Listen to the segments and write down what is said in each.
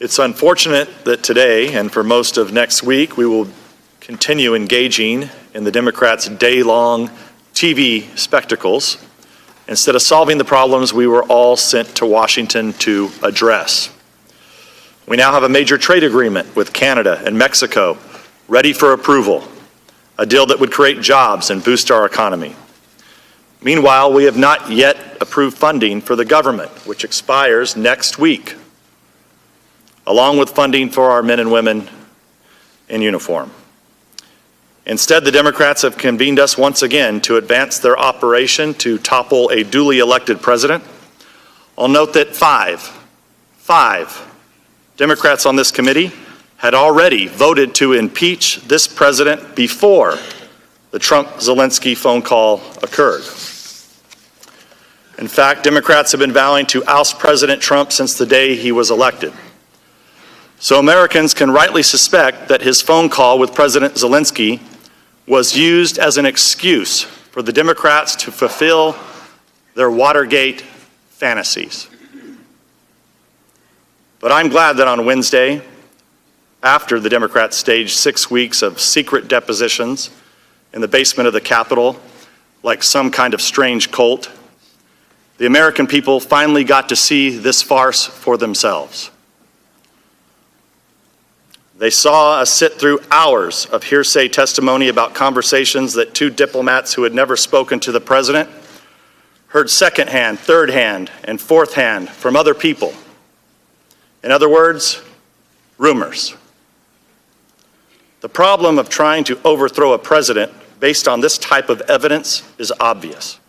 It's unfortunate that today and for most of next week we will continue engaging in the Democrats' day-long TV spectacles instead of solving the problems we were all sent to Washington to address. We now have a major trade agreement with Canada and Mexico ready for approval, a deal that would create jobs and boost our economy. Meanwhile, we have not yet approved funding for the government, which expires next week, along with funding for our men and women in uniform. Instead, the Democrats have convened us once again to advance their operation to topple a duly elected president. I'll note that five Democrats on this committee had already voted to impeach this president before the Trump-Zelensky phone call occurred. In fact, Democrats have been vowing to oust President Trump since the day he was elected. So Americans can rightly suspect that his phone call with President Zelensky was used as an excuse for the Democrats to fulfill their Watergate fantasies. But I'm glad that on Wednesday, after the Democrats staged 6 weeks of secret depositions in the basement of the Capitol, like some kind of strange cult, the American people finally got to see this farce for themselves. They saw us sit through hours of hearsay testimony about conversations that two diplomats who had never spoken to the president heard secondhand, third-hand, and fourth-hand from other people. In other words, rumors. The problem of trying to overthrow a president based on this type of evidence is obvious.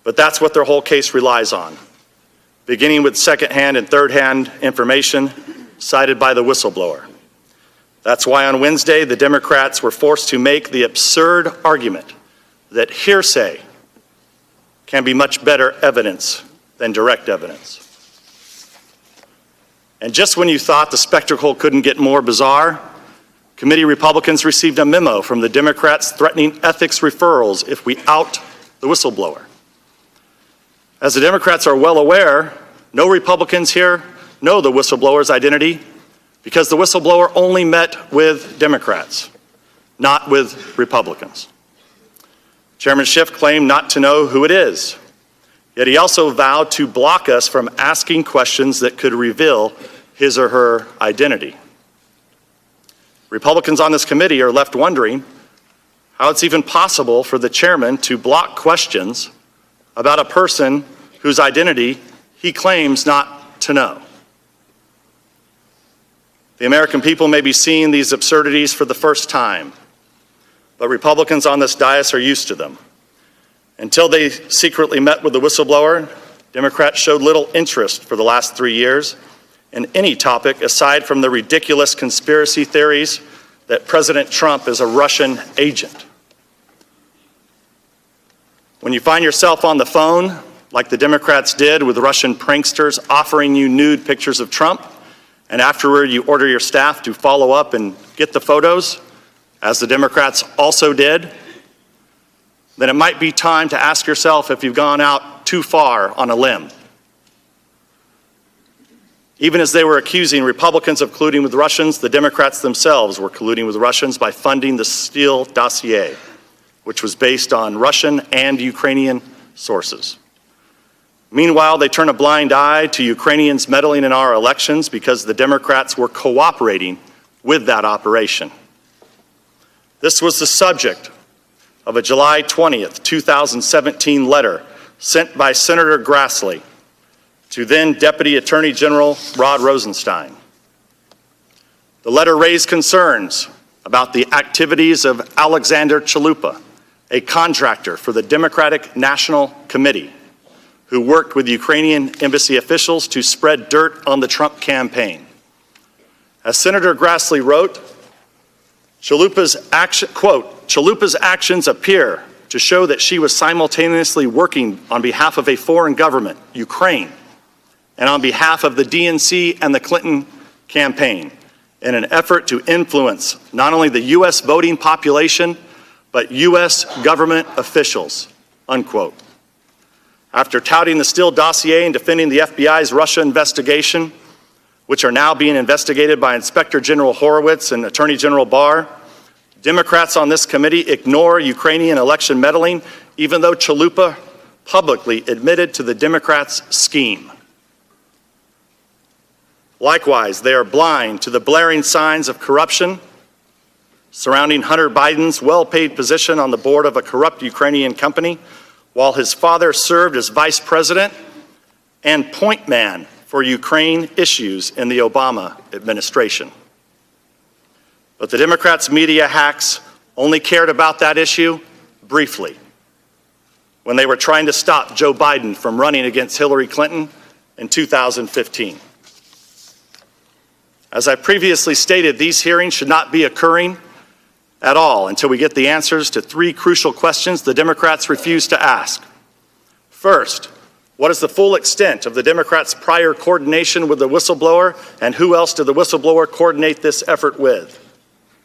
But that's what their whole case relies on, beginning with secondhand and third-hand information cited by the whistleblower. That's why on Wednesday, the Democrats were forced to make the absurd argument that hearsay can be much better evidence than direct evidence. And just when you thought the spectacle couldn't get more bizarre, committee Republicans received a memo from the Democrats threatening ethics referrals if we out the whistleblower. As the Democrats are well aware, no Republicans here know the whistleblower's identity because the whistleblower only met with Democrats, not with Republicans. Chairman Schiff claimed not to know who it is, yet he also vowed to block us from asking questions that could reveal his or her identity. Republicans on this committee are left wondering how it's even possible for the chairman to block questions about a person whose identity he claims not to know. The American people may be seeing these absurdities for the first time, but Republicans on this dais are used to them. Until they secretly met with the whistleblower, Democrats showed little interest for the last 3 years in any topic aside from the ridiculous conspiracy theories that President Trump is a Russian agent. When you find yourself on the phone, like the Democrats did with Russian pranksters offering you nude pictures of Trump, and afterward you order your staff to follow up and get the photos, as the Democrats also did, then it might be time to ask yourself if you've gone out too far on a limb. Even as they were accusing Republicans of colluding with Russians, the Democrats themselves were colluding with Russians by funding the Steele dossier, which was based on Russian and Ukrainian sources. Meanwhile, they turn a blind eye to Ukrainians meddling in our elections because the Democrats were cooperating with that operation. This was the subject of a July 20th, 2017 letter sent by Senator Grassley to then Deputy Attorney General Rod Rosenstein. The letter raised concerns about the activities of Alexander Chalupa, a contractor for the Democratic National Committee, who worked with Ukrainian embassy officials to spread dirt on the Trump campaign. As Senator Grassley wrote, Chalupa's actions appear to show that she was simultaneously working on behalf of a foreign government, Ukraine, and on behalf of the DNC and the Clinton campaign in an effort to influence not only the U.S. voting population, but U.S. government officials, unquote. After touting the Steele dossier and defending the FBI's Russia investigation, which are now being investigated by Inspector General Horowitz and Attorney General Barr. Democrats on this committee ignore Ukrainian election meddling, even though Chalupa publicly admitted to the Democrats' scheme. Likewise, they are blind to the blaring signs of corruption surrounding Hunter Biden's well-paid position on the board of a corrupt Ukrainian company, while his father served as vice president and point man for Ukraine issues in the Obama administration. But the Democrats' media hacks only cared about that issue briefly, when they were trying to stop Joe Biden from running against Hillary Clinton in 2015. As I previously stated, these hearings should not be occurring at all until we get the answers to three crucial questions the Democrats refuse to ask. First, what is the full extent of the Democrats' prior coordination with the whistleblower, and who else did the whistleblower coordinate this effort with?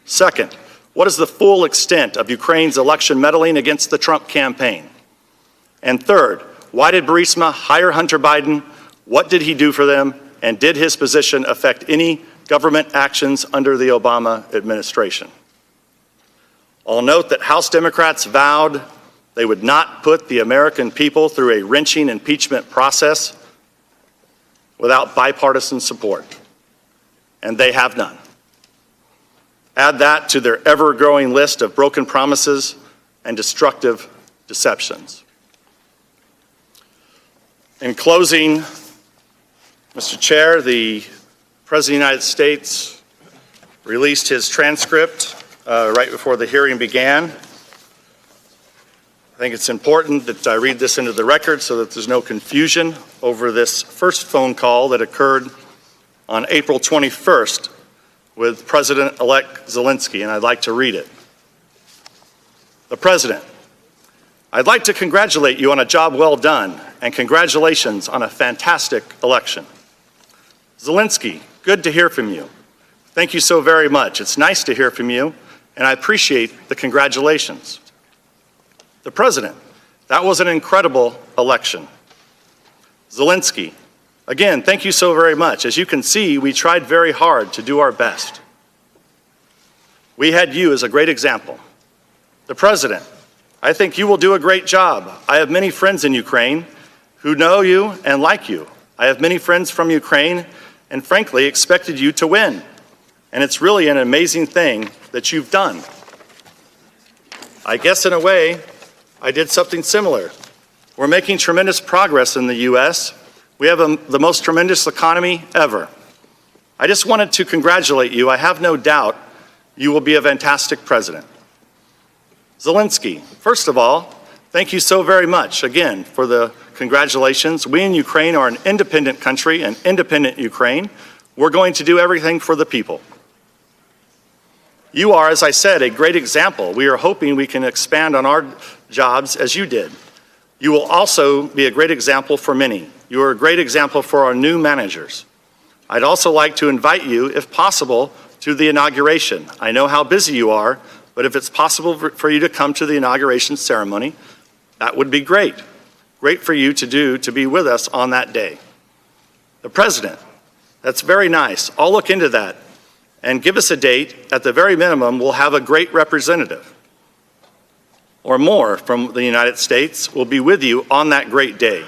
Second, what is the full extent of Ukraine's election meddling against the Trump campaign? And third, why did Burisma hire Hunter Biden? What did he do for them? And did his position affect any government actions under the Obama administration? I'll note that House Democrats vowed they would not put the American people through a wrenching impeachment process without bipartisan support, and they have none. Add that to their ever-growing list of broken promises and destructive deceptions. In closing, Mr. Chair, the President of the United States released his transcript right before the hearing began. I think it's important that I read this into the record so that there's no confusion over this first phone call that occurred on April 21st with President-elect Zelensky, and I'd like to read it. The President: I'd like to congratulate you on a job well done, and congratulations on a fantastic election. Zelensky, good to hear from you. Thank you so very much. It's nice to hear from you, and I appreciate the congratulations. The President: that was an incredible election. Zelensky: again, thank you so very much. As you can see, we tried very hard to do our best. We had you as a great example. The President: I think you will do a great job. I have many friends in Ukraine who know you and like you. I have many friends from Ukraine and frankly expected you to win. And it's really an amazing thing that you've done. I guess in a way, I did something similar. We're making tremendous progress in the U.S. We have the most tremendous economy ever. I just wanted to congratulate you. I have no doubt you will be a fantastic president. Zelensky: first of all, thank you so very much again for the congratulations. We in Ukraine are an independent country, an independent Ukraine. We're going to do everything for the people. You are, as I said, a great example. We are hoping we can expand on our jobs as you did. You will also be a great example for many. You are a great example for our new managers. I'd also like to invite you, if possible, to the inauguration. I know how busy you are, but if it's possible for you to come to the inauguration ceremony, that would be great. Great for you to be with us on that day. The President: that's very nice. I'll look into that and give us a date. At the very minimum, we'll have a great representative or more from the United States will be with you on that great day.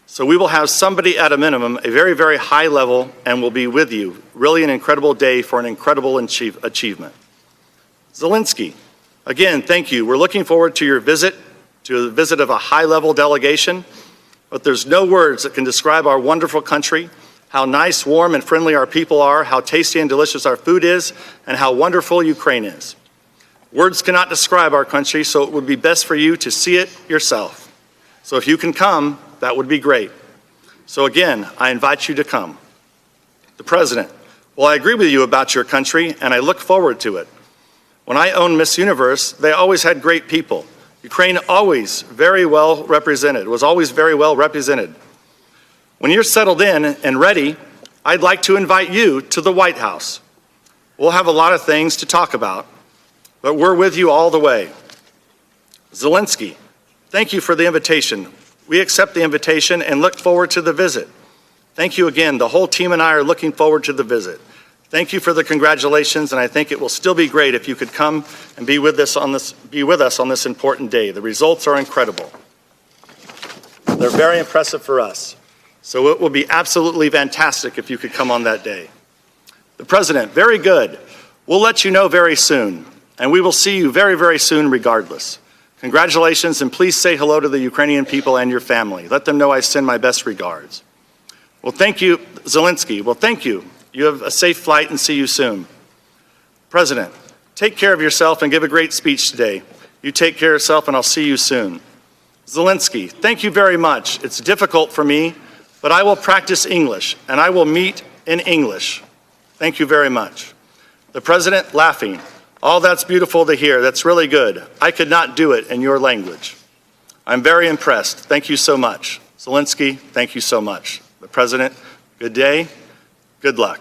So we will have somebody at a minimum, a very, very high level, and will be with you. Really an incredible day for an incredible achievement. Zelensky: again, thank you. We're looking forward to your visit, to the visit of a high-level delegation, but there's no words that can describe our wonderful country, how nice, warm, and friendly our people are, how tasty and delicious our food is, and how wonderful Ukraine is. Words cannot describe our country, so it would be best for you to see it yourself. So if you can come, that would be great. So again, I invite you to come. The President: well, I agree with you about your country, and I look forward to it. When I owned Miss Universe, they always had great people. Ukraine always very well represented, was always very well represented. When you're settled in and ready, I'd like to invite you to the White House. We'll have a lot of things to talk about, but we're with you all the way. Zelensky: thank you for the invitation. We accept the invitation and look forward to the visit. Thank you again. The whole team and I are looking forward to the visit. Thank you for the congratulations, and I think it will still be great if you could come and be with us on this important day. The results are incredible. They're very impressive for us. So it will be absolutely fantastic if you could come on that day. The President, very good. We'll let you know very soon, and we will see you very, very soon regardless. Congratulations, and please say hello to the Ukrainian people and your family. Let them know I send my best regards. Well, thank you, Zelensky. Well, thank you. You have a safe flight and see you soon. President, take care of yourself and give a great speech today. You take care of yourself and I'll see you soon. Zelensky, thank you very much. It's difficult for me, but I will practice English and I will meet in English. Thank you very much. The President laughing. Oh, that's beautiful to hear. That's really good. I could not do it in your language. I'm very impressed. Thank you so much. Zelensky, thank you so much. The President, good day. Good luck.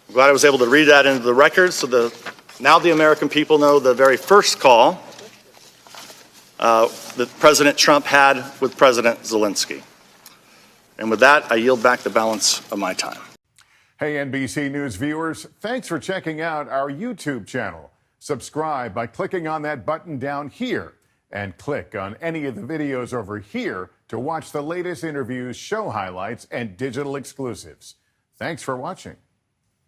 I'm glad I was able to read that into the record so now the American people know the very first call that President Trump had with President Zelensky. And with that, I yield back the balance of my time. Hey, NBC News viewers, thanks for checking out our YouTube channel. Subscribe by clicking on that button down here and click on any of the videos over here to watch the latest interviews, show highlights, and digital exclusives. Thanks for watching.